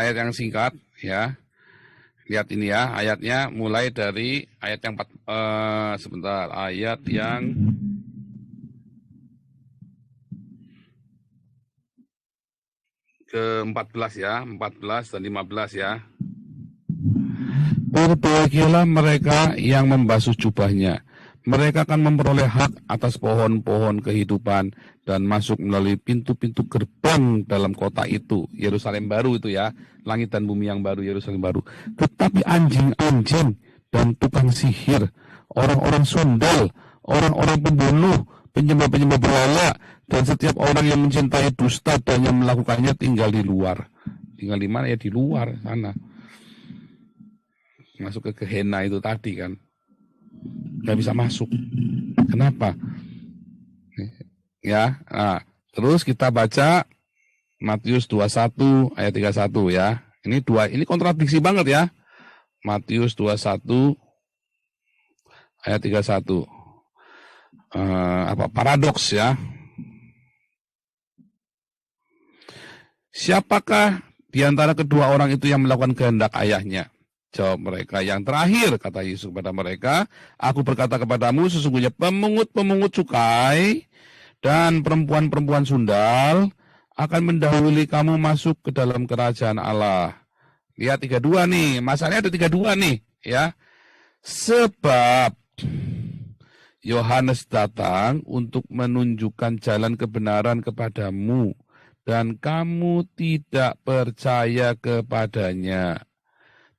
ayat yang singkat ya. Lihat ini ya, ayatnya mulai dari ayat yang ayat yang ke-14 ya, 14 dan 15 ya. Berbahagialah mereka yang membasuh jubahnya. Mereka akan memperoleh hak atas pohon-pohon kehidupan dan masuk melalui pintu-pintu gerbang dalam kota itu. Yerusalem baru itu ya. Langit dan bumi yang baru, Yerusalem baru. Tetapi anjing-anjing dan tukang sihir, orang-orang sundal, orang-orang pembunuh, penyembah-penyembah berhala, dan setiap orang yang mencintai dusta dan yang melakukannya tinggal di luar. Tinggal di mana ya? Di luar sana. Masuk ke Gehenna itu tadi kan. Nggak bisa masuk. Kenapa? Ya, nah, terus kita baca Matius 21 ayat 31 ya. Ini kontradiksi banget ya. Matius 21 ayat 31. Paradoks ya. Siapakah di antara kedua orang itu yang melakukan kehendak ayahnya? Jawab mereka, yang terakhir, kata Yesus kepada mereka, aku berkata kepadamu, sesungguhnya pemungut-pemungut cukai dan perempuan-perempuan sundal akan mendahului kamu masuk ke dalam kerajaan Allah. Lihat 32 nih, masalahnya ada 32 nih, ya. Sebab Yohanes datang untuk menunjukkan jalan kebenaran kepadamu, dan kamu tidak percaya kepadanya.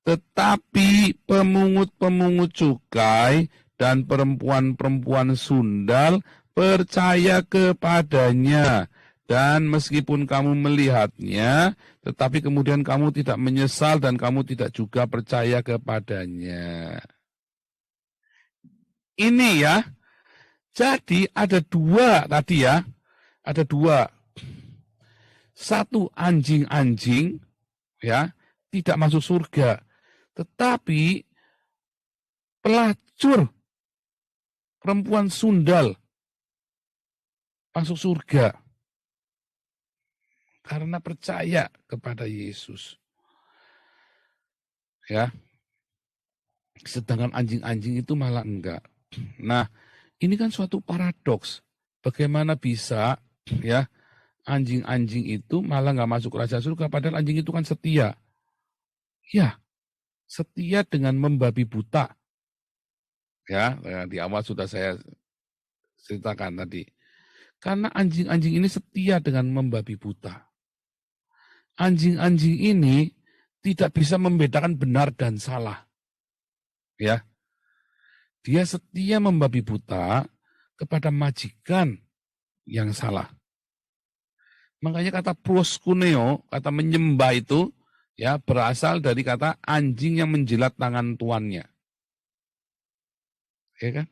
Tetapi pemungut-pemungut cukai dan perempuan-perempuan sundal percaya kepadanya. Dan meskipun kamu melihatnya, tetapi kemudian kamu tidak menyesal dan kamu tidak juga percaya kepadanya. Ini ya, jadi ada dua tadi ya, ada dua. Satu anjing-anjing, ya, tidak masuk surga. Tetapi pelacur perempuan sundal masuk surga karena percaya kepada Yesus. Ya. Sedangkan anjing-anjing itu malah enggak. Nah, ini kan suatu paradoks. Bagaimana bisa ya anjing-anjing itu malah enggak masuk kerajaan surga padahal anjing itu kan setia. Ya. Setia dengan membabi buta. Ya, di awal sudah saya ceritakan tadi. Karena anjing-anjing ini setia dengan membabi buta. Anjing-anjing ini tidak bisa membedakan benar dan salah. Ya. Dia setia membabi buta kepada majikan yang salah. Makanya kata proskuneo, kata menyembah itu, ya, berasal dari kata anjing yang menjilat tangan tuannya. Ya kan?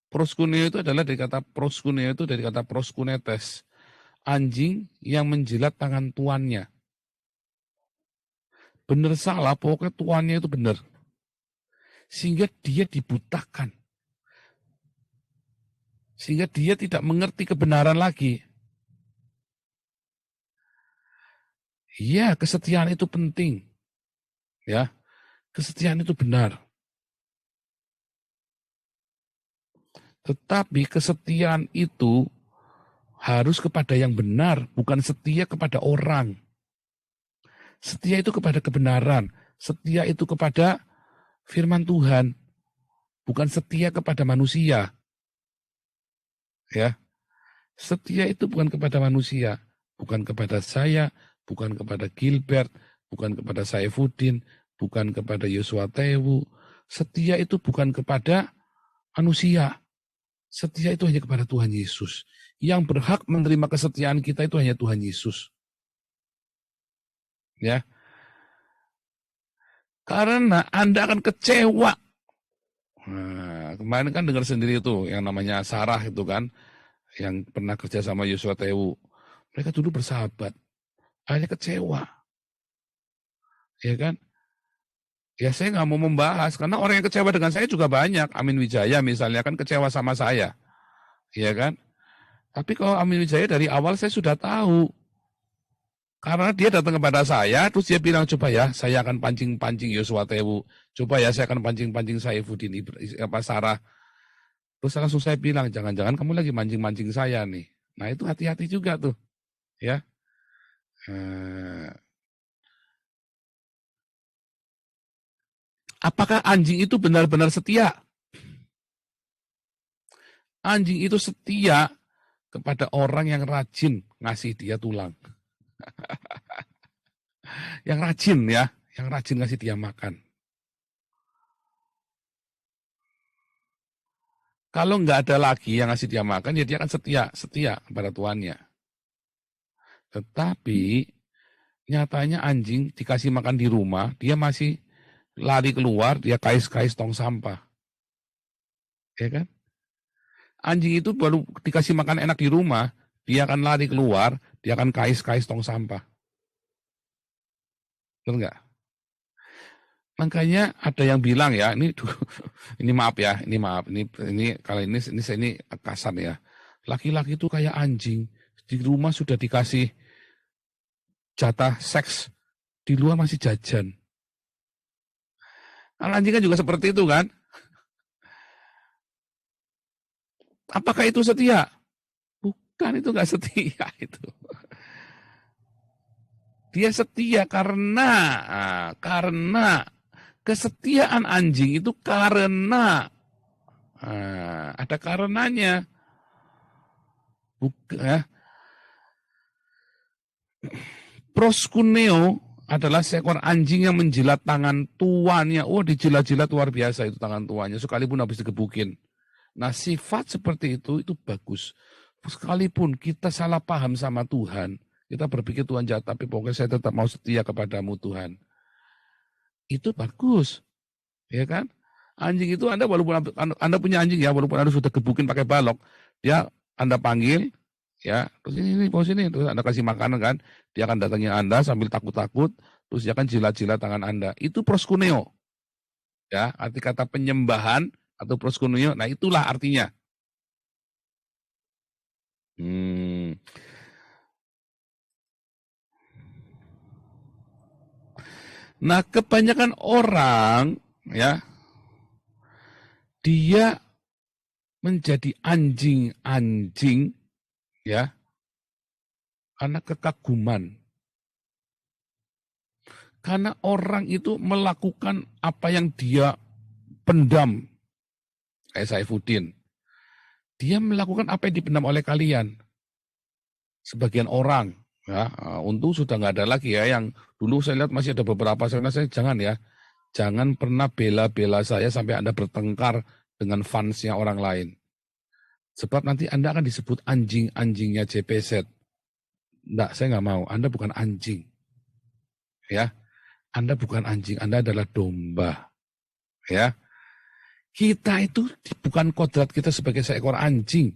Proskuneo itu adalah dari kata proskunetes. Anjing yang menjilat tangan tuannya. Benar salah, pokoknya tuannya itu benar. Sehingga dia dibutakan. Sehingga dia tidak mengerti kebenaran lagi. Ya, kesetiaan itu penting. Ya, kesetiaan itu benar. Tetapi kesetiaan itu harus kepada yang benar, bukan setia kepada orang. Setia itu kepada kebenaran, setia itu kepada firman Tuhan, bukan setia kepada manusia. Ya. Setia itu bukan kepada manusia, bukan kepada saya, bukan kepada Gilbert, bukan kepada Saifuddin, bukan kepada Yosua Tewu. Setia itu bukan kepada manusia. Setia itu hanya kepada Tuhan Yesus. Yang berhak menerima kesetiaan kita itu hanya Tuhan Yesus. Ya. Karena Anda akan kecewa. Nah, kemarin kan dengar sendiri itu yang namanya Sarah itu kan, yang pernah kerja sama Yosua Tewu. Mereka dulu bersahabat. Akhirnya kecewa. Ya kan? Ya saya nggak mau membahas, karena orang yang kecewa dengan saya juga banyak. Amin Wijaya misalnya kan kecewa sama saya. Ya kan? Tapi kalau Amin Wijaya dari awal saya sudah tahu. Karena dia datang kepada saya, terus dia bilang, coba ya, saya akan pancing-pancing Yosua Tewu. Coba ya, saya akan pancing-pancing Saifuddin Sarah. Terus langsung saya bilang, jangan-jangan kamu lagi mancing-mancing saya nih. Nah itu hati-hati juga tuh. Ya. Apakah anjing itu benar-benar setia? Anjing itu setia kepada orang yang rajin ngasih dia tulang. Yang rajin ya, yang rajin ngasih dia makan. Kalau nggak ada lagi yang ngasih dia makan, ya dia akan setia pada tuannya. Tetapi nyatanya anjing dikasih makan di rumah, dia masih lari keluar, dia kais-kais tong sampah. Ya kan? Anjing itu baru dikasih makan enak di rumah, dia akan lari keluar, dia akan kais-kais tong sampah. Betul nggak? Makanya ada yang bilang ya, ini maaf ya, ini kalau ini kasar ya. Laki-laki itu kayak anjing, di rumah sudah dikasih jatah seks, di luar masih jajan. Anjing kan juga seperti itu kan? Apakah itu setia? Bukan, itu nggak setia itu. Dia setia karena kesetiaan anjing itu karena ada karenanya. Bukan. Proskuneo adalah seekor anjing yang menjilat tangan tuannya. Oh, dijilat-jilat luar biasa itu tangan tuannya, sekalipun habis digebukin. Nah, sifat seperti itu bagus. Sekalipun kita salah paham sama Tuhan, kita berpikir Tuhan jahat, tapi pokoknya saya tetap mau setia kepadamu Tuhan. Itu bagus. Ya kan? Anjing itu walaupun Anda punya anjing ya, walaupun Anda sudah gebukin pakai balok, dia Anda panggil, ya, terus ini bos ini, terus Anda kasih makanan kan, dia akan datangnya Anda sambil takut-takut, terus dia akan jilat-jilat tangan Anda. Itu proskuneo. Ya, arti kata penyembahan atau proskuneo, nah itulah artinya. Nah, kebanyakan orang ya dia menjadi anjing-anjing ya karena kekaguman. Karena orang itu melakukan apa yang dia pendam. Kayak Saifuddin. Dia melakukan apa yang dipendam oleh kalian. Sebagian orang. Ya, untung sudah nggak ada lagi ya. Yang dulu saya lihat masih ada beberapa. Saya jangan ya. Jangan pernah bela-bela saya sampai Anda bertengkar dengan fansnya orang lain. Sebab nanti Anda akan disebut anjing-anjingnya JPZ. Enggak, saya nggak mau. Anda bukan anjing. Ya, Anda bukan anjing. Anda adalah domba. Ya, kita itu bukan kodrat kita sebagai seekor anjing.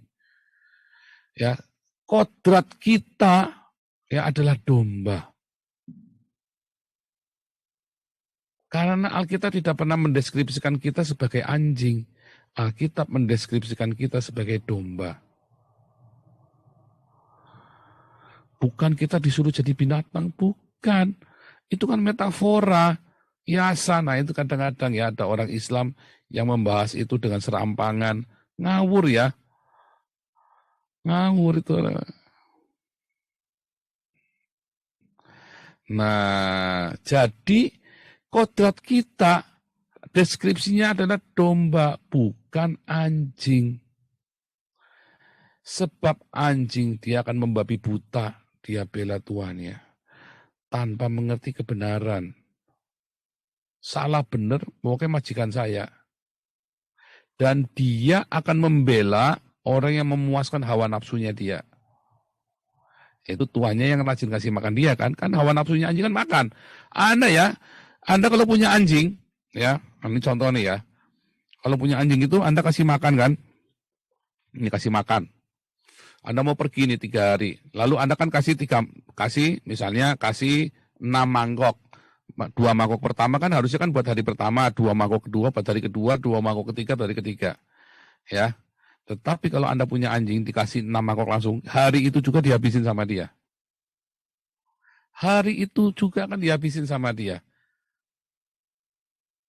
Ya, kodrat kita ya adalah domba. Karena Alkitab tidak pernah mendeskripsikan kita sebagai anjing. Alkitab mendeskripsikan kita sebagai domba. Bukan kita disuruh jadi binatang, bukan. Itu kan metafora. Yasa, nah itu kadang-kadang ya ada orang Islam yang membahas itu dengan serampangan. Ngawur ya. Ngawur itu. Nah, jadi kodrat kita deskripsinya adalah domba, bukan anjing. Sebab anjing dia akan membabi buta, dia bela tuannya. Tanpa mengerti kebenaran. Salah benar, pokoknya majikan saya. Dan dia akan membela orang yang memuaskan hawa nafsunya dia. Itu tuannya yang rajin kasih makan dia kan. Kan hawa nafsunya anjing kan makan. Anda kalau punya anjing, ya, ini contoh nih ya. Kalau punya anjing itu Anda kasih makan kan. Ini kasih makan. Anda mau pergi nih 3 hari. Lalu Anda kan kasih 6 mangkok. 2 mangkok pertama kan harusnya kan buat hari pertama, 2 mangkok kedua buat hari kedua, 2 mangkok ketiga buat hari ketiga. Ya. Tetapi kalau Anda punya anjing dikasih 6 mangkok langsung, hari itu juga dihabisin sama dia. Hari itu juga kan dihabisin sama dia.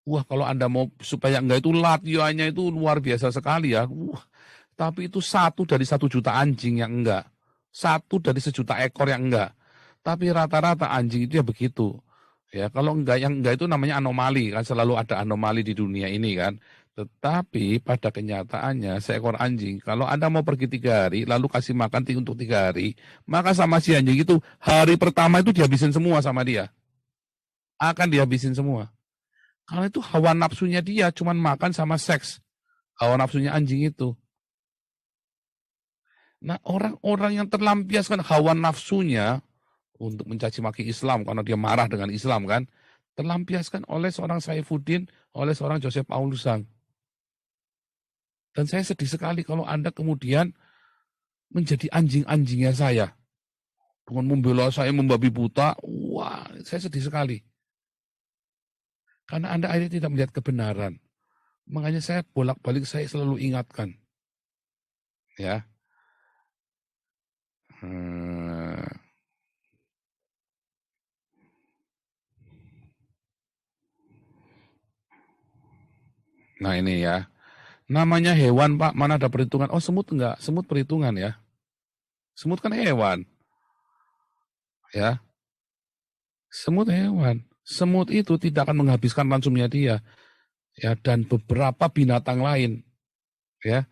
Wah, kalau Anda mau supaya enggak itu latihannya itu luar biasa sekali ya. Wah, tapi itu 1 dari 1 juta anjing yang enggak. 1 dari 1 juta ekor yang enggak. Tapi rata-rata anjing itu ya begitu. Ya, kalau enggak yang enggak itu namanya anomali kan, selalu ada anomali di dunia ini kan. Tetapi pada kenyataannya seekor anjing kalau Anda mau pergi 3 hari lalu kasih makan untuk 3 hari, maka sama si anjing itu hari pertama itu dihabisin semua sama dia. Akan dihabisin semua. Karena itu hawa nafsunya dia cuman makan sama seks. Hawa nafsunya anjing itu. Nah, orang-orang yang terlampiaskan hawa nafsunya untuk mencaci maki Islam karena dia marah dengan Islam kan, terlampiaskan oleh seorang Saifuddin, oleh seorang Joseph Paulusang. Dan saya sedih sekali kalau Anda kemudian menjadi anjing-anjingnya saya. Dengan membela saya membabi buta, wah, saya sedih sekali. Karena Anda akhirnya tidak melihat kebenaran. Makanya saya bolak-balik saya selalu ingatkan. Ya. Nah ini ya. Namanya hewan Pak, mana ada perhitungan. Oh semut enggak, semut perhitungan ya. Semut kan hewan. Ya, semut hewan. Semut itu tidak akan menghabiskan ransumnya dia. Ya, dan beberapa binatang lain. Ya,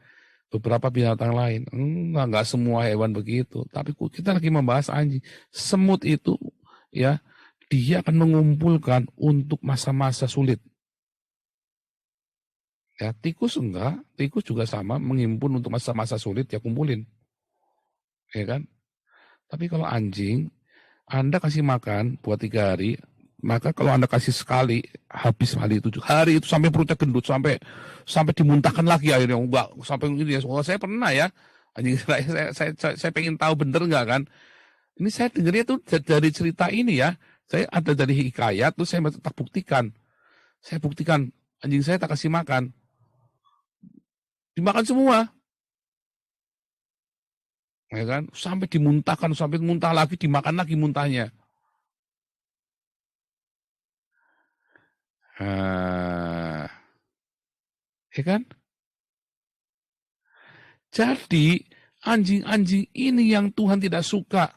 beberapa binatang lain. Enggak semua hewan begitu. Tapi kita lagi membahas anjing. Semut itu ya, dia akan mengumpulkan untuk masa-masa sulit. Ya, tikus enggak, tikus juga sama menghimpun untuk masa-masa sulit ya kumpulin. Ya kan? Tapi kalau anjing, Anda kasih makan buat 3 hari, maka kalau Anda kasih sekali, habis hari itu sampai perutnya gendut, sampai dimuntahkan lagi akhirnya. Enggak, sampai ini ya. Oh, saya pernah ya, anjing saya pengen tahu bener enggak kan. Ini saya dengarnya tuh dari cerita ini ya. Saya ada dari hikayat, terus saya tak buktikan. Saya buktikan, anjing saya tak kasih makan. Dimakan semua. Ya kan? Sampai dimuntahkan, sampai muntah lagi, dimakan lagi muntahnya. Ya kan? Jadi anjing-anjing ini yang Tuhan tidak suka.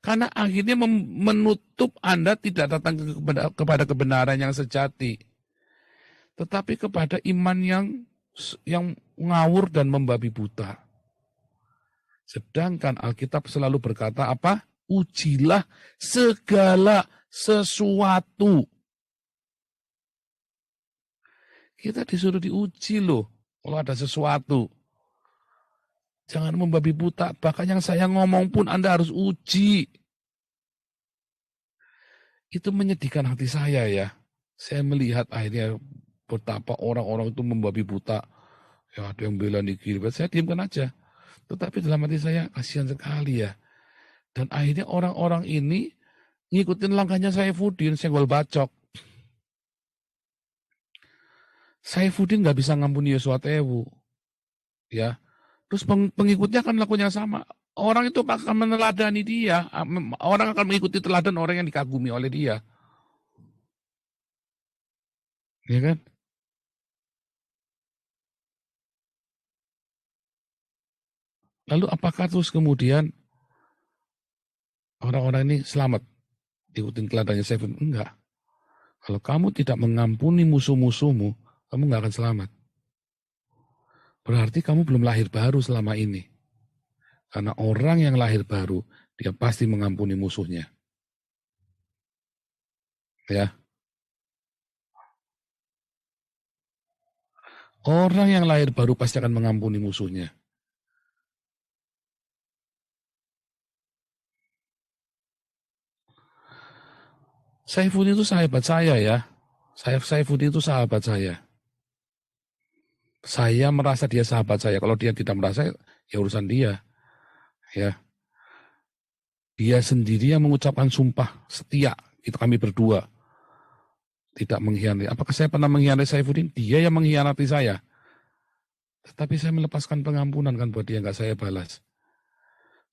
Karena akhirnya menutup Anda tidak datang kepada kebenaran yang sejati. Tetapi kepada iman yang ngawur dan membabi buta. Sedangkan Alkitab selalu berkata apa? Ujilah segala sesuatu. Kita disuruh diuji loh kalau ada sesuatu. Jangan membabi buta. Bahkan yang saya ngomong pun Anda harus uji. Itu menyedihkan hati saya ya. Saya melihat akhirnya betapa orang-orang itu membabi buta. Ya ada yang bela di kiri. Saya diamkan aja. Tetapi dalam hati saya kasihan sekali ya. Dan akhirnya orang-orang ini ngikutin langkahnya Saifuddin, senggol bacok. Saifuddin nggak bisa ngampuni Yosua Tewu. Ya. Terus pengikutnya akan melakukan yang sama. Orang itu akan meneladani dia. Orang akan mengikuti teladan orang yang dikagumi oleh dia. Ya kan? Lalu apakah terus kemudian orang-orang ini selamat? Ikutin teladannya Saifuddin? Enggak. Kalau kamu tidak mengampuni musuh-musuhmu, kamu nggak akan selamat. Berarti kamu belum lahir baru selama ini. Karena orang yang lahir baru, dia pasti mengampuni musuhnya. Ya. Orang yang lahir baru pasti akan mengampuni musuhnya. Saifuddin itu sahabat saya ya. Saifuddin itu sahabat saya. Saya merasa dia sahabat saya. Kalau dia tidak merasa, ya urusan dia. Ya. Dia sendiri yang mengucapkan sumpah setia. Itu kami berdua. Tidak mengkhianati. Apakah saya pernah mengkhianati Saifuddin? Dia yang mengkhianati saya. Tetapi saya melepaskan pengampunan kan buat dia, nggak saya balas.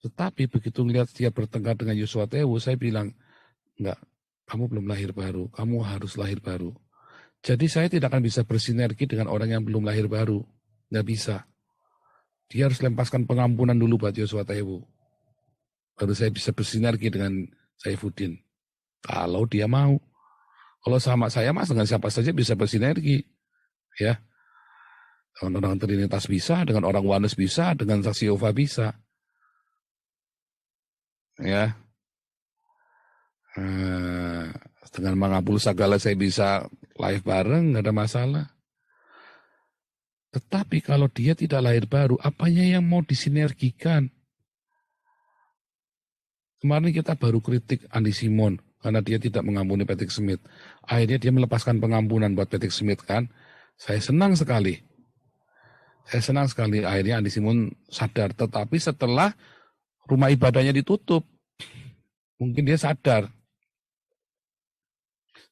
Tetapi begitu melihat dia bertengkar dengan Yosua Tewu, saya bilang, Enggak, kamu belum lahir baru, kamu harus lahir baru. Jadi saya tidak akan bisa bersinergi dengan orang yang belum lahir baru. Nggak bisa. Dia harus lepaskan pengampunan dulu buat Yosua Taiwo. Baru saya bisa bersinergi dengan Saifuddin. Kalau dia mau. Kalau sama saya mas dengan siapa saja bisa bersinergi. Ya, dengan orang Trinitas bisa, dengan orang Oneness bisa, dengan Saksi Yehova bisa. Ya, dengan mengabul segala saya bisa live bareng, nggak ada masalah. Tetapi kalau dia tidak lahir baru, apanya yang mau disinergikan? Kemarin kita baru kritik Andi Simon karena dia tidak mengampuni Patrick Smith. Akhirnya dia melepaskan pengampunan buat Patrick Smith kan. Saya senang sekali. Akhirnya Andi Simon sadar. Tetapi setelah rumah ibadahnya ditutup, mungkin dia sadar.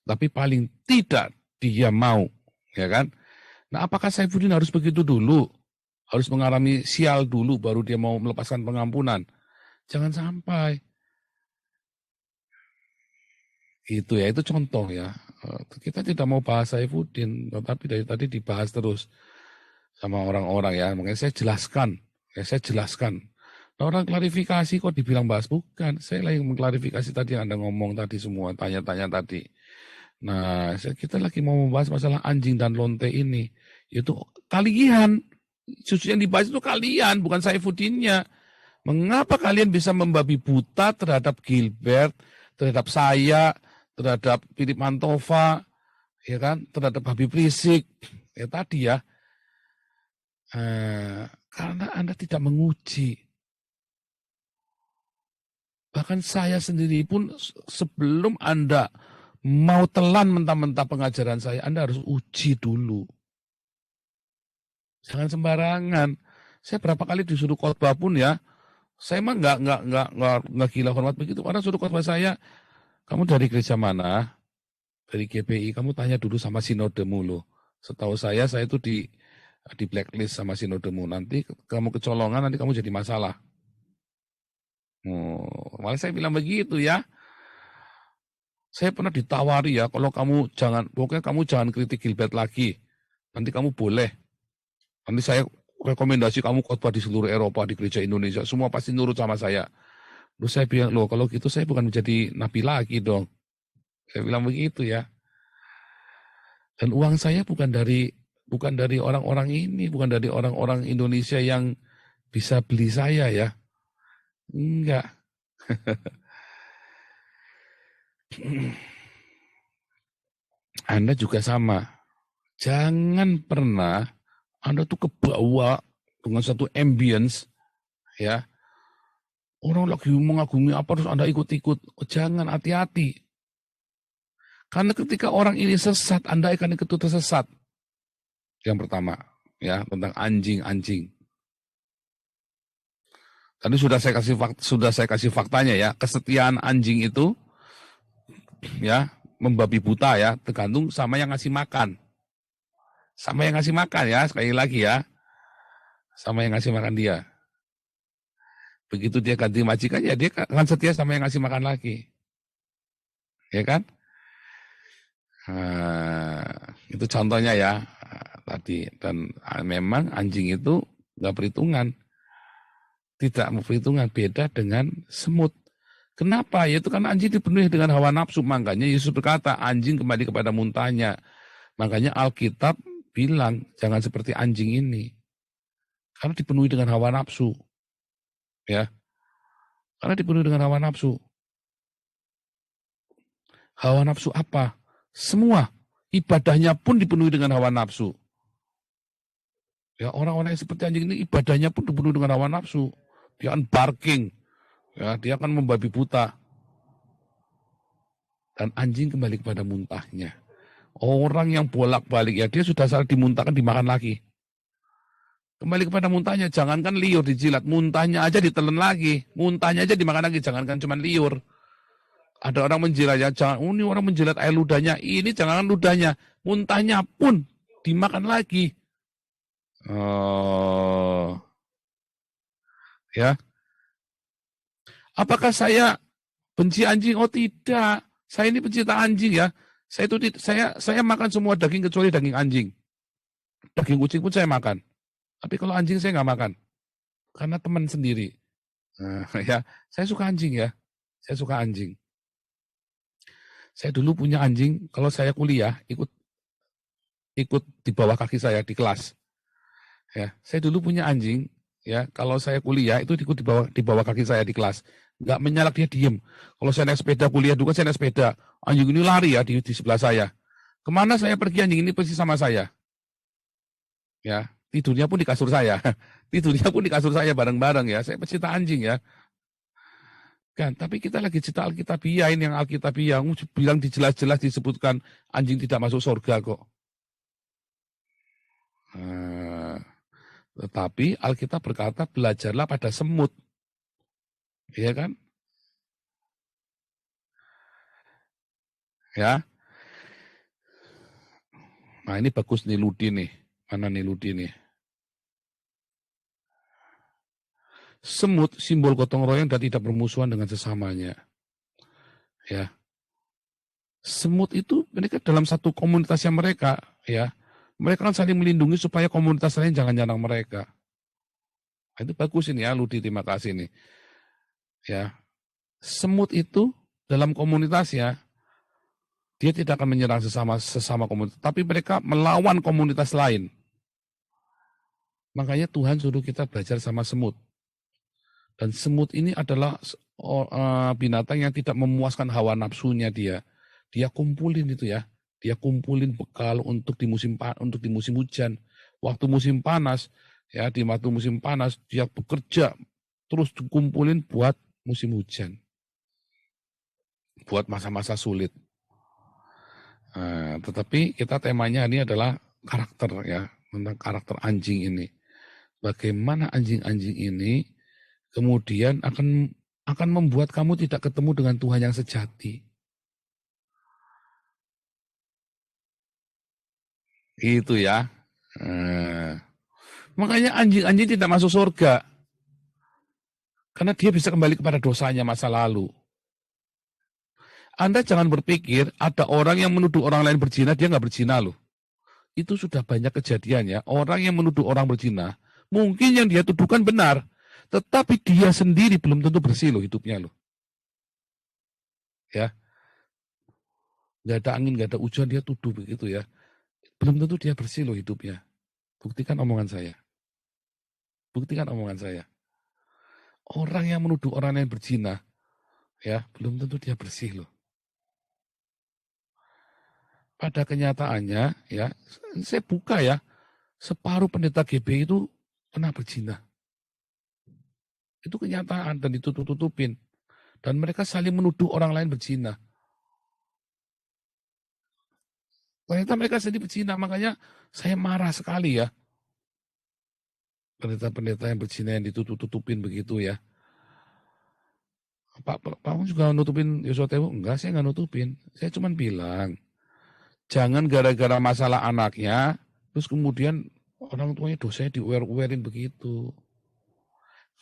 Tapi paling tidak dia mau, ya kan? Nah, apakah Saifuddin harus begitu dulu? Harus mengalami sial dulu baru dia mau melepaskan pengampunan? Jangan sampai. Itu ya, itu contoh ya. Kita tidak mau bahas Saifuddin, tetapi dari tadi dibahas terus sama orang-orang ya. Makanya saya jelaskan. Nah, orang klarifikasi kok dibilang bahas, bukan. Saya lagi mengklarifikasi tadi yang Anda ngomong tadi semua, tanya-tanya tadi. Nah, kita lagi mau membahas masalah anjing dan lonte ini. Itu kalian, justru yang dibahas itu kalian, bukan Saifuddinnya. Mengapa kalian bisa membabi buta terhadap Gilbert, terhadap saya, terhadap Philip Mantova, ya kan, terhadap Habib Rizik, ya tadi ya. Karena Anda tidak menguji. Bahkan saya sendiri pun sebelum Anda mau telan mentah-mentah pengajaran saya, Anda harus uji dulu. Jangan sembarangan. Saya berapa kali disuruh khotbah pun ya, saya mah nggak gila hormat begitu. Orang suruh khotbah saya, kamu dari gereja mana? Dari GPI. Kamu tanya dulu sama sinodemu loh. Setahu saya itu di blacklist sama sinodemu. Nanti kamu kecolongan, nanti kamu jadi masalah. Malah saya bilang begitu ya. Saya pernah ditawari ya, kalau pokoknya kamu jangan kritik Gilbert lagi. Nanti kamu boleh. Nanti saya rekomendasi kamu khotbah di seluruh Eropa, di gereja Indonesia. Semua pasti nurut sama saya. Terus saya bilang, loh kalau gitu saya bukan menjadi nabi lagi dong. Saya bilang begitu ya. Dan uang saya bukan dari orang-orang ini, bukan dari orang-orang Indonesia yang bisa beli saya ya. Enggak. Anda juga sama. Jangan pernah Anda tuh kebawa dengan satu ambience, ya. Orang lagi mengagumi apa terus Anda ikut-ikut. Jangan, hati-hati. Karena ketika orang ini sesat, Anda akan ikut tersesat. Yang pertama, ya, tentang anjing-anjing. Tadi sudah saya kasih faktanya ya. Kesetiaan anjing itu ya, membabi buta ya, tergantung sama yang ngasih makan. Sama yang ngasih makan ya, sekali lagi ya. Sama yang ngasih makan dia. Begitu dia ganti majikan ya dia akan setia sama yang ngasih makan lagi. Ya kan? Itu contohnya ya tadi. Dan memang anjing itu nggak perhitungan. Tidak mau perhitungan, beda dengan semut. Kenapa? Yaitu karena anjing dipenuhi dengan hawa nafsu. Makanya Yesus berkata, anjing kembali kepada muntahnya. Makanya Alkitab bilang, jangan seperti anjing ini. Karena dipenuhi dengan hawa nafsu. Ya. Karena dipenuhi dengan hawa nafsu. Hawa nafsu apa? Semua. Ibadahnya pun dipenuhi dengan hawa nafsu. Ya, orang-orang yang seperti anjing ini ibadahnya pun dipenuhi dengan hawa nafsu. Dia akan barking. Ya, dia akan membabi buta. Dan anjing kembali kepada muntahnya. Orang yang bolak-balik ya dia sudah salah dimuntahkan dimakan lagi. Kembali kepada muntahnya, jangankan liur dijilat, muntahnya aja ditelan lagi, muntahnya aja dimakan lagi, jangankan cuma liur. Ada orang menjilat ya, ini orang menjilat air ludahnya, ini jangankan ludahnya, muntahnya pun dimakan lagi. Ya. Apakah saya benci anjing? Oh tidak. Saya ini pencinta anjing ya. Saya makan semua daging kecuali daging anjing. Daging kucing pun saya makan. Tapi kalau anjing saya nggak makan. Karena teman sendiri. Nah, ya, saya suka anjing ya. Saya suka anjing. Saya dulu punya anjing, kalau saya kuliah ikut di bawah kaki saya di kelas. Ya, saya dulu punya anjing, ya. Kalau saya kuliah itu ikut di bawah kaki saya di kelas. Nggak menyalak, dia diem. Kalau saya naik sepeda kuliah dulu kan saya naik sepeda. Anjing ini lari ya di sebelah saya. Kemana saya pergi anjing ini pasti sama saya. Ya, tidurnya pun di kasur saya. Tidurnya pun di kasur saya bareng-bareng ya. Saya pecinta anjing ya. Kan, tapi kita lagi cerita Alkitabiah, ini yang Alkitabiah bilang jelas-jelas disebutkan anjing tidak masuk surga kok. Tetapi Alkitab berkata belajarlah pada semut. Iya kan? Ya. Nah, ini bagus nih Ludi nih. Mana nih Ludi nih? Semut simbol gotong royong dan tidak bermusuhan dengan sesamanya. Ya. Semut itu mereka dalam satu komunitasnya mereka, ya. Mereka kan saling melindungi supaya komunitas lain jangan nyerang mereka. Nah, itu bagus ini ya Ludi, terima kasih nih. Ya. Semut itu dalam komunitasnya dia tidak akan menyerang sesama komunitas, tapi mereka melawan komunitas lain. Makanya Tuhan suruh kita belajar sama semut. Dan semut ini adalah binatang yang tidak memuaskan hawa nafsunya dia. Dia kumpulin itu ya. Dia kumpulin bekal untuk di musim hujan. Waktu musim panas, ya di waktu musim panas dia bekerja terus dikumpulin buat musim hujan. Buat masa-masa sulit. Tetapi kita temanya ini adalah karakter ya, tentang karakter anjing ini. Bagaimana anjing-anjing ini kemudian akan membuat kamu tidak ketemu dengan Tuhan yang sejati. Itu ya. Makanya anjing-anjing tidak masuk surga. Karena dia bisa kembali kepada dosanya masa lalu. Anda jangan berpikir ada orang yang menuduh orang lain berzina, dia nggak berzina loh. Itu sudah banyak kejadiannya. Orang yang menuduh orang berzina, mungkin yang dia tuduhkan benar, tetapi dia sendiri belum tentu bersih loh hidupnya loh. Ya, nggak ada angin, nggak ada hujan, dia tuduh begitu ya. Belum tentu dia bersih loh hidupnya. Buktikan omongan saya. Buktikan omongan saya. Orang yang menuduh orang lain berzina, ya belum tentu dia bersih loh. Pada kenyataannya, ya saya buka ya, separuh pendeta GB itu pernah berzina. Itu kenyataan dan ditutup-tutupin. Dan mereka saling menuduh orang lain berzina. Ternyata mereka sendiri berzina, makanya saya marah sekali ya. Pendeta-pendeta yang berzina yang ditutup-tutupin begitu ya. Pak juga nutupin Yosua Tewu? Enggak, saya nggak nutupin. Saya cuma bilang, jangan gara-gara masalah anaknya, terus kemudian orang tuanya dosanya diuwer-uwerin begitu.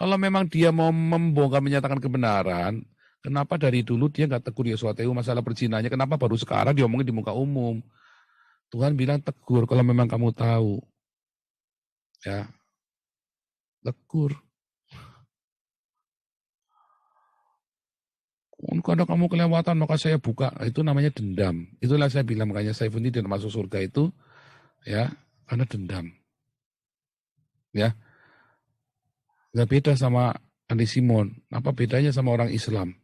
Kalau memang dia mau membongkar menyatakan kebenaran, kenapa dari dulu dia nggak tegur Yosua Tewu masalah perzinanya? Kenapa baru sekarang diomongin di muka umum? Tuhan bilang tegur kalau memang kamu tahu. Ya, tegur. Kalau kamu kelewatan maka saya buka. Itu namanya dendam. Itulah saya bilang makanya Saifuddin tidak masuk surga itu ya karena dendam. Ya, nggak beda sama Andi Simon. Apa bedanya sama orang Islam?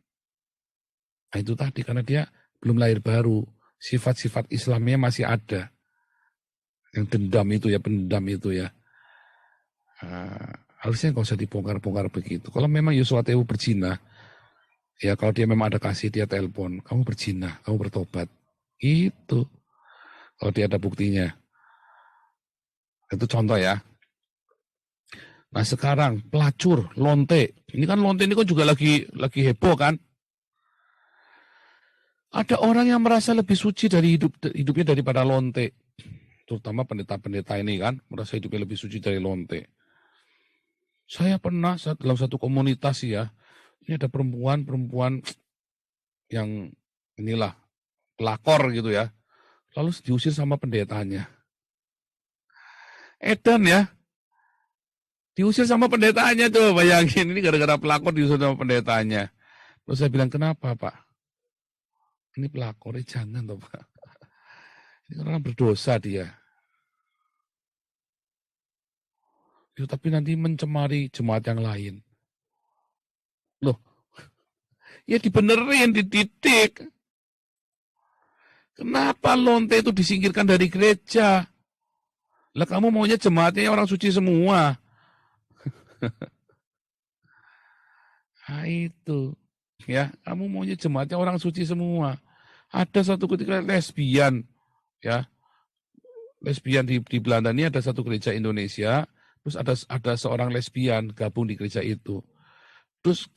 Nah, itu tadi karena dia belum lahir baru. Sifat-sifat Islamnya masih ada. Yang dendam itu ya, pendendam itu ya. Harusnya nggak usah dibongkar-bongkar begitu. Kalau memang Yosua Tewu berzina, ya kalau dia memang ada kasih, dia telepon, kamu berzina, kamu bertobat. Itu. Kalau dia ada buktinya. Itu contoh ya. Nah sekarang pelacur, lonte. Ini kan lonte ini kan juga lagi heboh kan. Ada orang yang merasa lebih suci dari hidupnya daripada lonte. Terutama pendeta-pendeta ini kan, merasa hidupnya lebih suci dari lonte. Saya pernah dalam satu komunitas ya, ini ada perempuan yang inilah pelakor gitu ya. Lalu diusir sama pendetanya. Edan ya, diusir sama pendetanya tuh, bayangin ini gara-gara pelakor diusir sama pendetanya. Terus saya bilang, kenapa Pak? Ini pelakor, jangan toh Pak. Ini orang berdosa dia. Ya, tapi nanti mencemari jemaat yang lain. Loh, ya dibenerin, dididik. Kenapa lonte itu disingkirkan dari gereja? Lah kamu maunya jemaatnya orang suci semua. Nah itu. Ya, kamu maunya jemaatnya orang suci semua. Ada satu ketika lesbian, ya, lesbian di Belanda ini ada satu gereja Indonesia, terus ada seorang lesbian gabung di gereja itu. Terus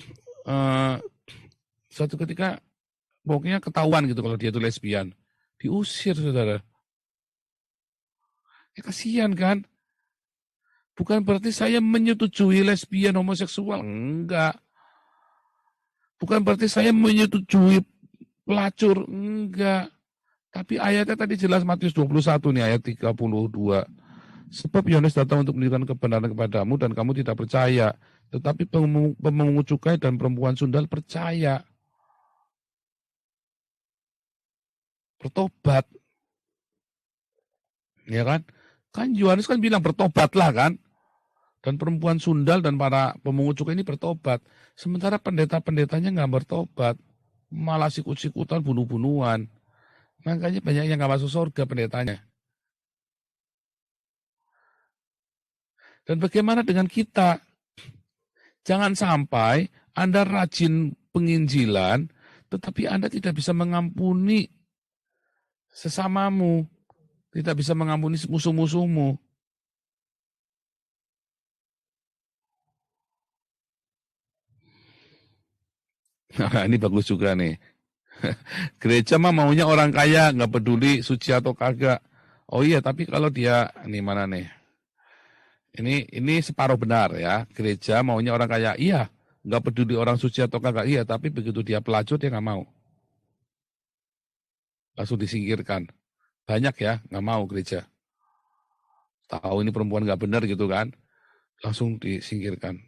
eh, suatu ketika pokoknya ketahuan gitu kalau dia itu lesbian, diusir saudara. Ya kasihan kan? Bukan berarti saya menyetujui lesbian homoseksual, enggak. Bukan berarti saya menyetujui pelacur, enggak. Tapi ayatnya tadi jelas Matius 21 nih ayat 32. Sebab Yohanes datang untuk menunjukkan kebenaran kepadamu dan kamu tidak percaya. Tetapi pemungut cukai dan perempuan sundal percaya. Bertobat. Ya kan? Kan Yohanes kan bilang bertobatlah kan? Dan perempuan sundal dan para pemungut cukai ini bertobat. Sementara pendeta-pendetanya nggak bertobat. Malah sikut-sikutan, bunuh-bunuhan. Makanya banyak yang nggak masuk surga pendetanya. Dan bagaimana dengan kita? Jangan sampai Anda rajin penginjilan, tetapi Anda tidak bisa mengampuni sesamamu, tidak bisa mengampuni musuh-musuhmu. Nah, ini bagus juga nih. Gereja mah maunya orang kaya, nggak peduli suci atau kagak. Oh iya, tapi kalau dia, ini mana nih? Ini separuh benar ya. Gereja maunya orang kaya, iya. Nggak peduli orang suci atau kagak, iya. Tapi begitu dia pelacur, dia nggak mau. Langsung disingkirkan. Banyak ya, nggak mau gereja. Tahu ini perempuan nggak benar gitu kan, langsung disingkirkan.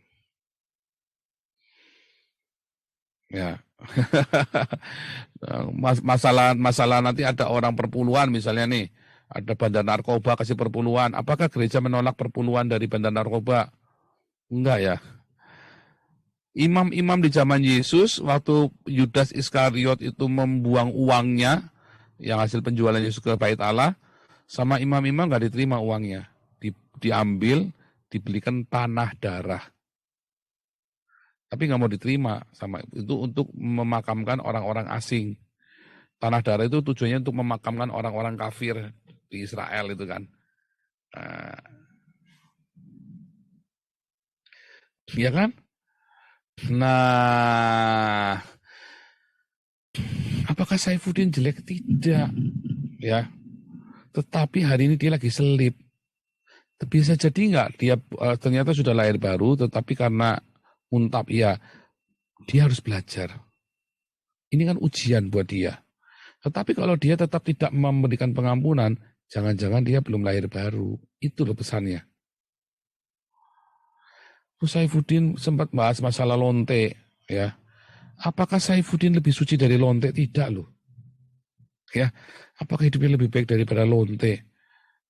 Ya. masalah nanti ada orang perpuluhan misalnya nih, ada bandar narkoba kasih perpuluhan. Apakah gereja menolak perpuluhan dari bandar narkoba? Enggak ya. Imam-imam di zaman Yesus waktu Yudas Iskariot itu membuang uangnya yang hasil penjualan Yesus ke bait Allah, sama imam-imam nggak diterima uangnya, diambil, dibelikan tanah darah. Tapi nggak mau diterima sama itu untuk memakamkan orang-orang asing. Tanah darah itu tujuannya untuk memakamkan orang-orang kafir di Israel itu kan. Nah, iya kan? Nah, apakah Saifuddin jelek? Tidak, ya. Tetapi hari ini dia lagi selip. Bisa jadi nggak dia ternyata sudah lahir baru, tetapi karena untap ya dia harus belajar. Ini kan ujian buat dia. Tetapi kalau dia tetap tidak memberikan pengampunan, jangan-jangan dia belum lahir baru. Itu loh pesannya. Saifuddin sempat bahas masalah lonte, ya. Apakah Saifuddin lebih suci dari lonte? Tidak loh. Ya, apakah hidupnya lebih baik daripada lonte?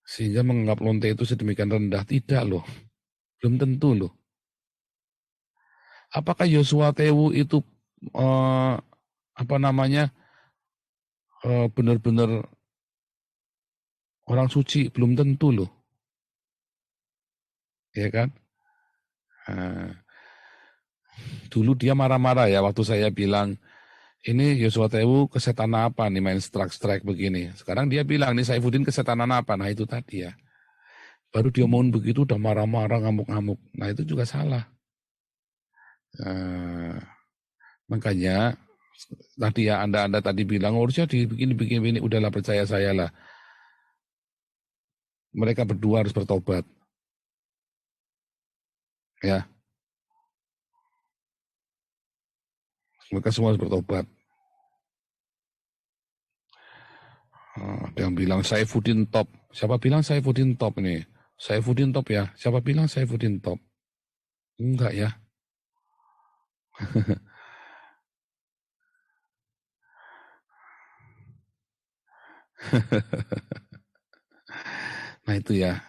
Sehingga menganggap lonte itu sedemikian rendah? Tidak loh. Belum tentu loh. Apakah Yosua Tewu itu eh, apa namanya benar-benar orang suci? Belum tentu loh. Ya kan? Nah, dulu dia marah-marah ya waktu saya bilang, ini Yosua Tewu kesetan apa nih main strike-strike begini. Sekarang dia bilang, ini Saifuddin kesetanan apa? Nah itu tadi ya. Baru dia mohon begitu udah marah-marah, ngamuk-ngamuk. Nah itu juga salah. Nah, makanya tadi ya Anda tadi bilang, oh, harusnya dibikin ini, udahlah percaya saya lah. Mereka berdua harus bertobat. Ya, mereka semua harus bertobat. Ada yang bilang Saifuddin top. Siapa bilang Saifuddin top ini? Saifuddin top ya? Siapa bilang Saifuddin top? Enggak ya. Nah itu ya.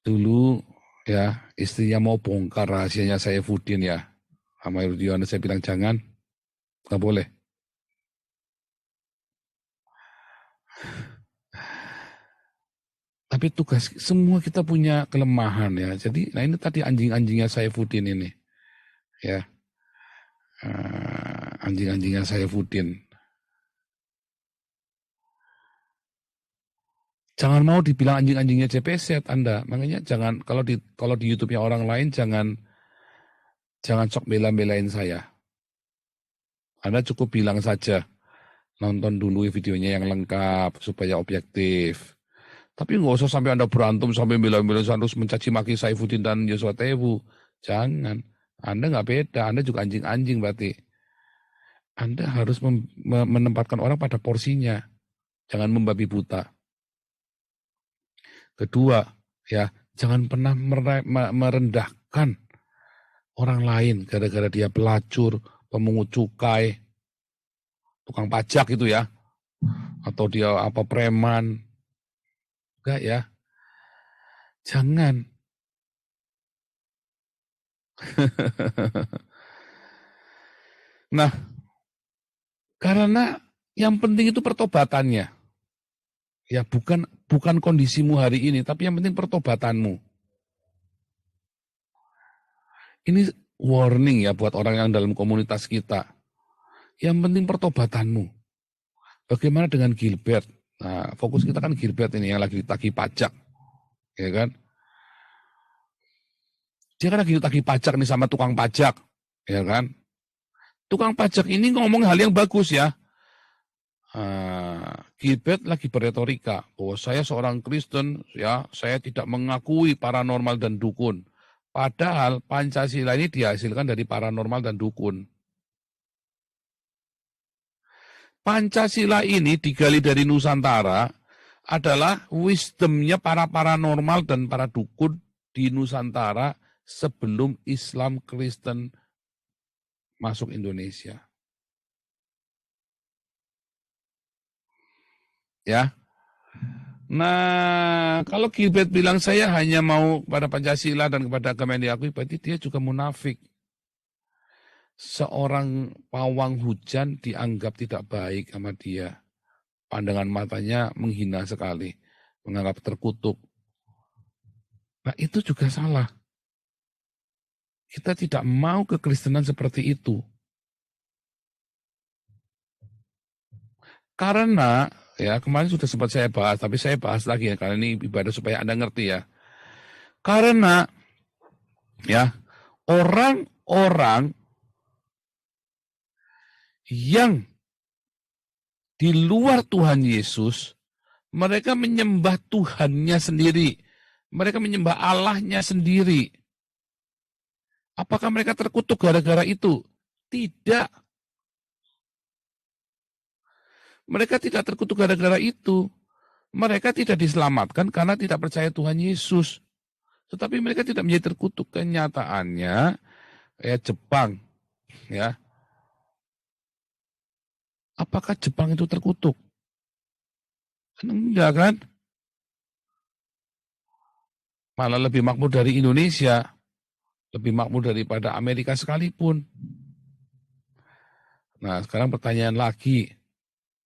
Dulu ya istrinya mau bongkar rahasianya Saifuddin ya. Sama Yudhoyono saya bilang jangan. Nggak boleh. Tapi tugas semua kita punya kelemahan ya. Jadi, nah ini tadi anjing-anjingnya Saifuddin ini, ya, anjing-anjingnya Saifuddin. Jangan mau dibilang anjing-anjingnya JPZ Anda. Makanya jangan kalau di YouTube-nya orang lain jangan sok bela-belain saya. Anda cukup bilang saja nonton dulu videonya yang lengkap supaya objektif. Tapi nggak usah sampai Anda berantem sampai bela-belain harus mencaci maki Saifuddin dan Joshua Tebu. Jangan. Anda nggak beda. Anda juga anjing-anjing berarti. Anda harus menempatkan orang pada porsinya. Jangan membabi buta. Kedua, ya, jangan pernah merendahkan orang lain gara-gara dia pelacur, pemungut cukai, tukang pajak itu ya. Atau dia apa preman. Enggak ya. Jangan. Nah, karena yang penting itu pertobatannya. Ya bukan kondisimu hari ini, tapi yang penting pertobatanmu. Ini warning ya buat orang yang dalam komunitas kita. Yang penting pertobatanmu. Bagaimana dengan Gilbert? Nah, fokus kita kan Gilbert ini yang lagi ditagih pajak. Ya kan? Dia kan lagi ditagih pajak nih sama tukang pajak. Ya kan? Tukang pajak ini ngomong hal yang bagus ya. Gilbert lagi berretorika bahwa saya seorang Kristen, ya saya tidak mengakui paranormal dan dukun. Padahal Pancasila ini dihasilkan dari paranormal dan dukun. Pancasila ini digali dari Nusantara adalah wisdomnya para paranormal dan para dukun di Nusantara sebelum Islam Kristen masuk Indonesia. Ya. Nah, kalau Gilbert bilang saya hanya mau pada Pancasila dan kepada agama yang diakui, berarti dia juga munafik. Seorang pawang hujan dianggap tidak baik sama dia. Pandangan matanya menghina sekali, menganggap terkutuk. Nah, itu juga salah. Kita tidak mau kekristenan seperti itu. Karena, ya kemarin sudah sempat saya bahas, tapi saya bahas lagi ya, karena ini ibadah supaya Anda ngerti ya. Karena, ya, orang-orang yang di luar Tuhan Yesus, mereka menyembah Tuhannya sendiri. Mereka menyembah Allahnya sendiri. Apakah mereka terkutuk gara-gara itu? Tidak. Mereka tidak terkutuk gara-gara itu. Mereka tidak diselamatkan karena tidak percaya Tuhan Yesus. Tetapi mereka tidak menjadi terkutuk. Kenyataannya, ya Jepang, ya. Apakah Jepang itu terkutuk? Enggak kan? Malah lebih makmur dari Indonesia. Lebih makmur daripada Amerika sekalipun. Nah, sekarang pertanyaan lagi,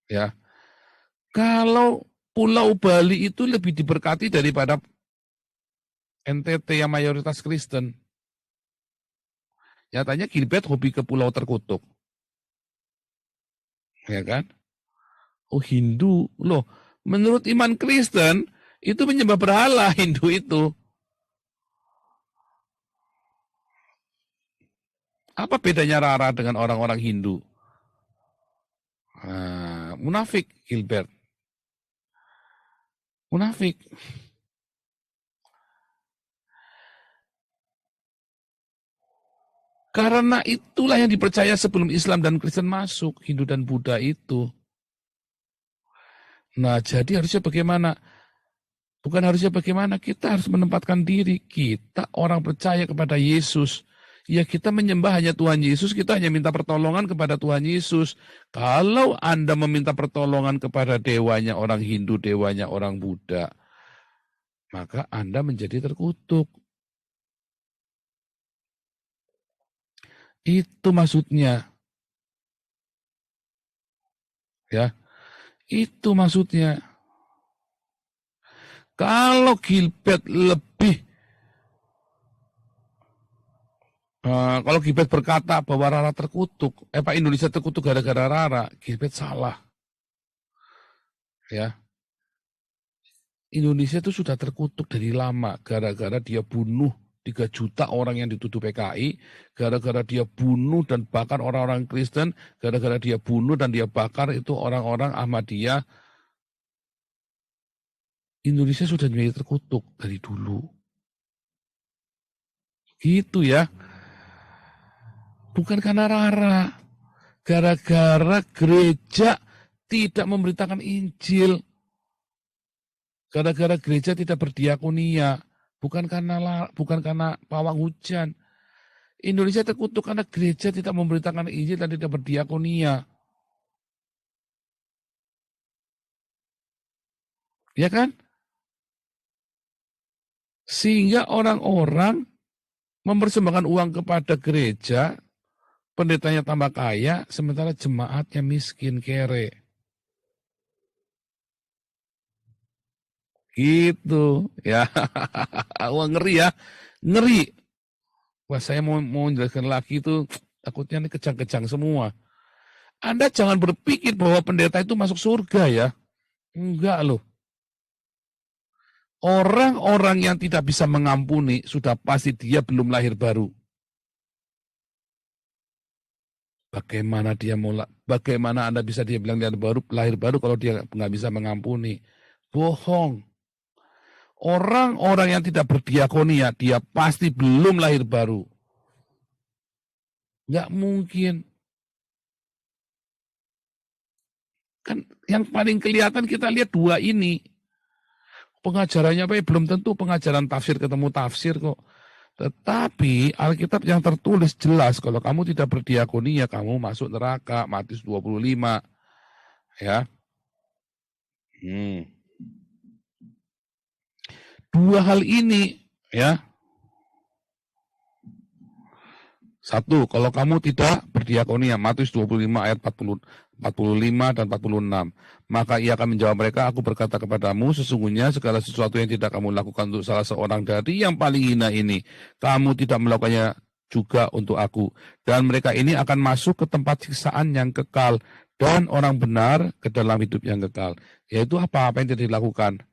ya. Kalau Pulau Bali itu lebih diberkati daripada NTT yang mayoritas Kristen. Nyatanya Gilbert hobi ke pulau terkutuk. Ya kan? Oh Hindu, loh. Menurut iman Kristen, itu menyembah berhala Hindu itu. Apa bedanya Rara dengan orang-orang Hindu? Munafik Gilbert. Munafik. Karena itulah yang dipercaya sebelum Islam dan Kristen masuk, Hindu dan Buddha itu. Nah, jadi harusnya bagaimana? Bukan harusnya bagaimana, kita harus menempatkan diri. Kita orang percaya kepada Yesus. Ya kita menyembah hanya Tuhan Yesus, kita hanya minta pertolongan kepada Tuhan Yesus. Kalau Anda meminta pertolongan kepada dewanya orang Hindu, dewanya orang Buddha, maka Anda menjadi terkutuk. Itu maksudnya. Ya, itu maksudnya. Kalau Gilbert lebih kalau Gilbert berkata bahwa Rara terkutuk, Pak Indonesia terkutuk gara-gara Rara, Gilbert salah. Ya, Indonesia itu sudah terkutuk dari lama gara-gara dia bunuh 3 juta orang yang dituduh PKI, gara-gara dia bunuh dan bakar orang-orang Kristen, gara-gara dia bunuh dan dia bakar itu orang-orang Ahmadiyah. Indonesia sudah menjadi terkutuk dari dulu. Gitu ya. Bukan karena Rara. Gara-gara gereja tidak memberitakan Injil. Gara-gara gereja tidak berdiakonia. Bukan karena pawang hujan. Indonesia terkutuk karena gereja tidak memberitakan Injil dan tidak berdiakonia. Ya kan? Sehingga orang-orang mempersembahkan uang kepada gereja, pendetanya tambah kaya, sementara jemaatnya miskin, kere. Gitu, ya. Wah, ngeri ya, ngeri. Wah, saya mau menjelaskan lagi itu, takutnya ini kejang-kejang semua. Anda jangan berpikir bahwa pendeta itu masuk surga ya. Enggak loh. Orang-orang yang tidak bisa mengampuni, sudah pasti dia belum lahir baru. Bagaimana Anda bisa dia bilang lahir baru kalau dia nggak bisa mengampuni? Bohong. Orang-orang yang tidak berdiakonia, dia pasti belum lahir baru. Nggak mungkin. Kan yang paling kelihatan kita lihat 2 ini. Pengajarannya apa ya? Belum tentu pengajaran tafsir ketemu tafsir kok. Tetapi Alkitab yang tertulis jelas kalau kamu tidak berdiakonia, kamu masuk neraka. Matius 25. Ya. 2 hal ini ya. 1, kalau kamu tidak berdiakonia, Matius 25 ayat 45 dan 46. Maka ia akan menjawab mereka, aku berkata kepadamu, sesungguhnya segala sesuatu yang tidak kamu lakukan untuk salah seorang dari yang paling hina ini, kamu tidak melakukannya juga untuk aku. Dan mereka ini akan masuk ke tempat siksaan yang kekal, dan orang benar ke dalam hidup yang kekal. Yaitu apa yang tidak dilakukan.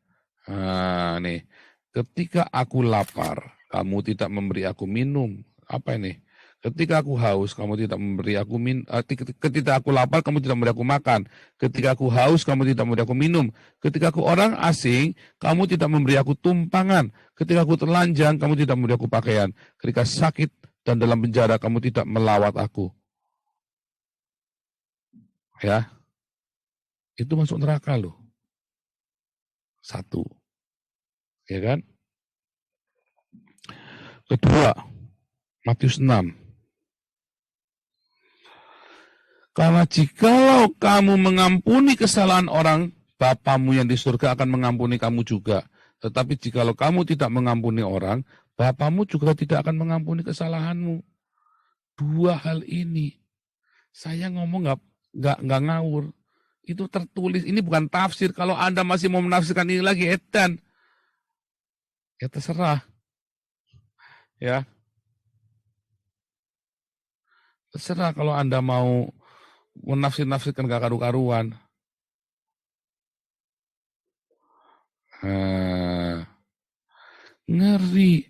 Nah, nih, ketika aku lapar, kamu tidak memberi aku minum. Apa ini? Ketika aku haus, kamu tidak memberi aku ketika aku lapar, kamu tidak memberi aku makan. Ketika aku haus, kamu tidak memberi aku minum. Ketika aku orang asing, kamu tidak memberi aku tumpangan. Ketika aku telanjang, kamu tidak memberi aku pakaian. Ketika sakit dan dalam penjara, kamu tidak melawat aku. Ya, itu masuk neraka loh. 1. Ya kan? Kedua, Matius 6. Karena jikalau kamu mengampuni kesalahan orang, Bapamu yang di surga akan mengampuni kamu juga. Tetapi jikalau kamu tidak mengampuni orang, Bapamu juga tidak akan mengampuni kesalahanmu. 2 hal ini. Saya ngomong nggak ngawur. Itu tertulis. Ini bukan tafsir. Kalau Anda masih mau menafsirkan ini lagi, edan. Ya terserah. Ya. Terserah kalau Anda mau menafsir-nafsirkan gak karu-karuan. Ngeri.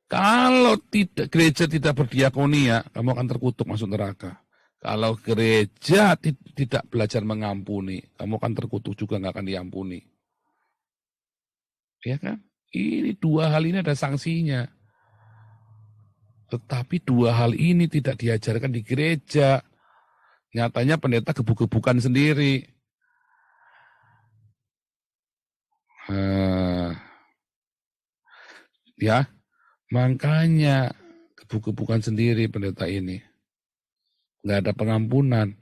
Kalau gereja tidak berdiakonia, kamu akan terkutuk masuk neraka. Kalau gereja tidak belajar mengampuni, kamu akan terkutuk juga, nggak akan diampuni. Ya kan? Ini 2 hal ini ada sanksinya. Tetapi 2 hal ini tidak diajarkan di gereja. Nyatanya pendeta gebuk-gebukan sendiri. Ya, makanya gebuk-gebukan sendiri pendeta ini. Nggak ada pengampunan.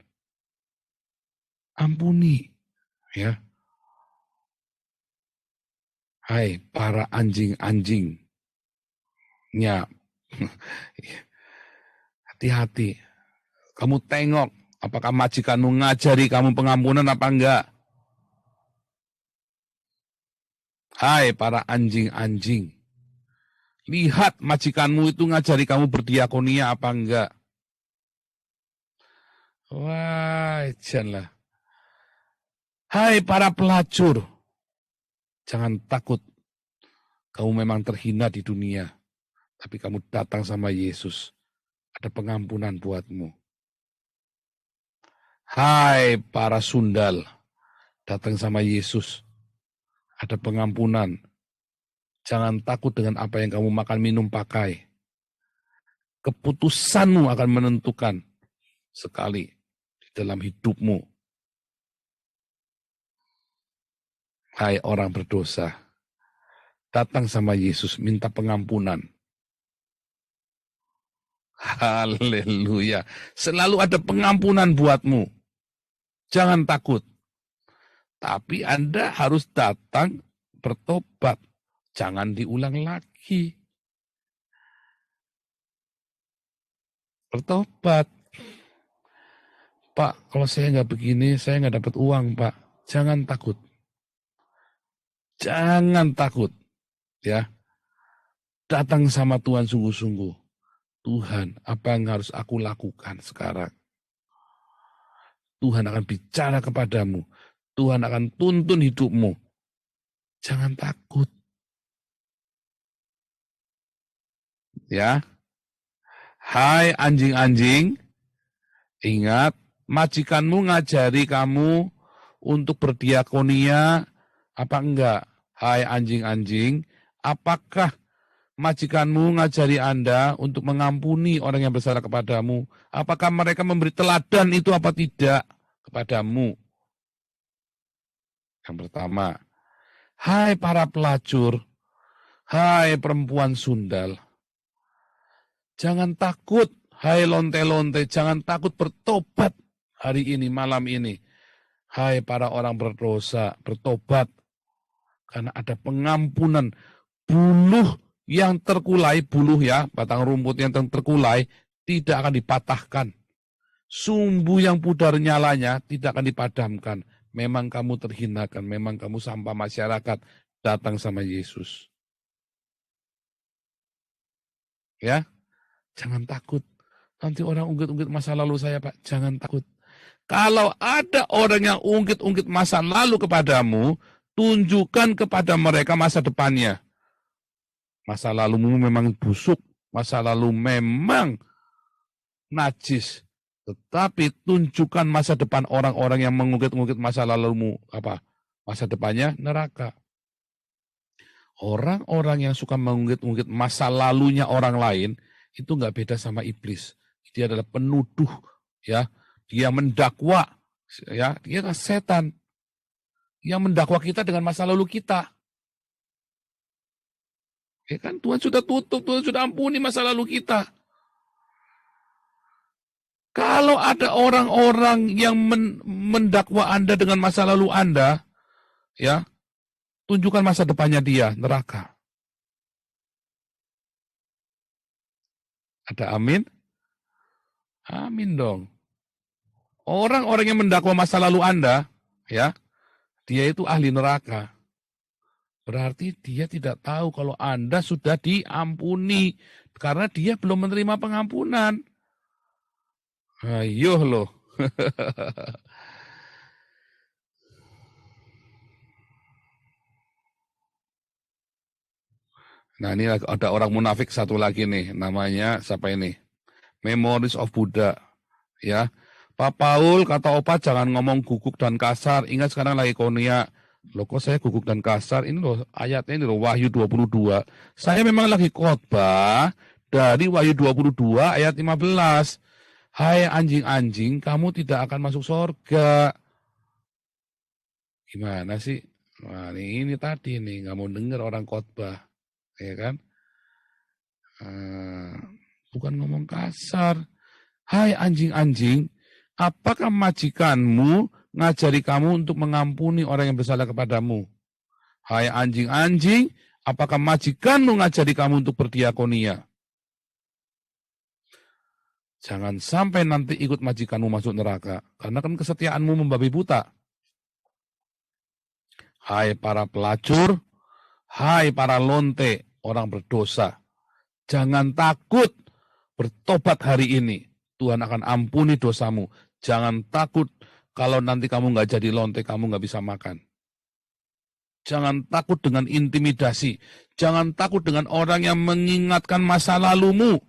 Ampuni, ya. Hai para anjing-anjingnya, hati-hati. Kamu tengok, apakah majikanmu ngajari kamu pengampunan apa enggak? Hai para anjing-anjing, lihat majikanmu itu ngajari kamu berdiakonia apa enggak? Wah, janganlah. Hai para pelacur, jangan takut. Kamu memang terhina di dunia, tapi kamu datang sama Yesus. Ada pengampunan buatmu. Hai para sundal, datang sama Yesus. Ada pengampunan. Jangan takut dengan apa yang kamu makan, minum, pakai. Keputusanmu akan menentukan sekali di dalam hidupmu. Hai orang berdosa, datang sama Yesus, minta pengampunan. Haleluya. Selalu ada pengampunan buatmu. Jangan takut. Tapi Anda harus datang bertobat. Jangan diulang lagi. Bertobat. Pak, kalau saya nggak begini, saya nggak dapat uang, Pak. Jangan takut. Jangan takut. Ya. Datang sama Tuhan sungguh-sungguh. Tuhan, apa yang harus aku lakukan sekarang? Tuhan akan bicara kepadamu. Tuhan akan tuntun hidupmu. Jangan takut. Ya. Hai anjing-anjing, ingat, majikanmu ngajari kamu untuk berdiakonia apa enggak? Hai anjing-anjing, apakah majikanmu ngajari Anda untuk mengampuni orang yang bersalah kepadamu? Apakah mereka memberi teladan itu apa tidak kepadamu? Yang pertama, hai para pelacur, hai perempuan sundal, jangan takut, hai lonte-lonte, jangan takut bertobat hari ini, malam ini. Hai para orang berdosa, bertobat. Karena ada pengampunan. Buluh yang terkulai, buluh ya, batang rumput yang terkulai, tidak akan dipatahkan. Sumbu yang pudar nyalanya tidak akan dipadamkan. Memang kamu terhinakan, memang kamu sampah masyarakat, datang sama Yesus. Ya, jangan takut. Nanti orang ungkit-ungkit masa lalu saya, Pak, jangan takut. Kalau ada orang yang ungkit-ungkit masa lalu kepadamu, tunjukkan kepada mereka masa depannya. Masa lalumu memang busuk, masa lalu memang najis. Tetapi tunjukkan masa depan orang-orang yang mengungkit-ungkit masa lalumu. Apa? Masa depannya neraka. Orang-orang yang suka mengungkit-ungkit masa lalunya orang lain, itu nggak beda sama iblis. Dia adalah penuduh, ya. Dia mendakwa, ya. Dia adalah setan yang mendakwa kita dengan masa lalu kita. Ya kan, Tuhan sudah tutup, Tuhan sudah ampuni masa lalu kita. Kalau ada orang-orang yang mendakwa Anda dengan masa lalu Anda, ya, tunjukkan masa depannya dia, neraka. Ada amin? Amin dong. Orang-orang yang mendakwa masa lalu Anda, ya, dia itu ahli neraka. Berarti dia tidak tahu kalau Anda sudah diampuni. Karena dia belum menerima pengampunan. Ayo loh. Nah ini ada orang munafik satu lagi nih. Namanya siapa ini? Memories of Buddha. Ya, Pak Paul kata Opa jangan ngomong guguk dan kasar. Ingat sekarang lagi konia. Loh kok saya guguk dan kasar? Ini loh ayatnya ini loh Wahyu 22. Saya memang lagi khotbah dari Wahyu 22 ayat 15. Hai anjing-anjing, kamu tidak akan masuk surga. Gimana sih? Nah, ini tadi nih, nggak mau dengar orang khotbah, ya kan? Bukan ngomong kasar. Hai anjing-anjing, apakah majikanmu ngajari kamu untuk mengampuni orang yang bersalah kepadamu? Hai anjing-anjing, apakah majikanmu ngajari kamu untuk berdiakonia? Jangan sampai nanti ikut majikanmu masuk neraka, karena kan kesetiaanmu membabi buta. Hai para pelacur, hai para lonte, orang berdosa, jangan takut bertobat hari ini. Tuhan akan ampuni dosamu. Jangan takut kalau nanti kamu nggak jadi lonte, kamu nggak bisa makan. Jangan takut dengan intimidasi. Jangan takut dengan orang yang mengingatkan masa lalumu.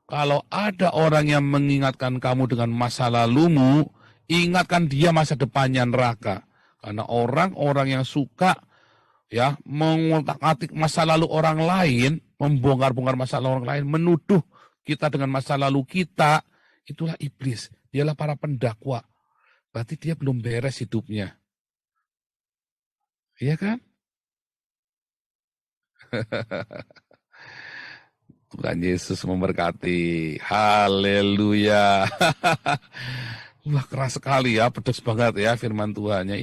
Kalau ada orang yang mengingatkan kamu dengan masa lalumu, ingatkan dia masa depannya neraka. Karena orang-orang yang suka ya mengotak-atik masa lalu orang lain, membongkar-bongkar masa lalu orang lain, menuduh kita dengan masa lalu kita, itulah iblis. Dialah para pendakwa. Berarti dia belum beres hidupnya. Iya kan? Tuhan Yesus memberkati. Haleluya. Wah, keras sekali ya, pedas banget ya firman Tuhannya.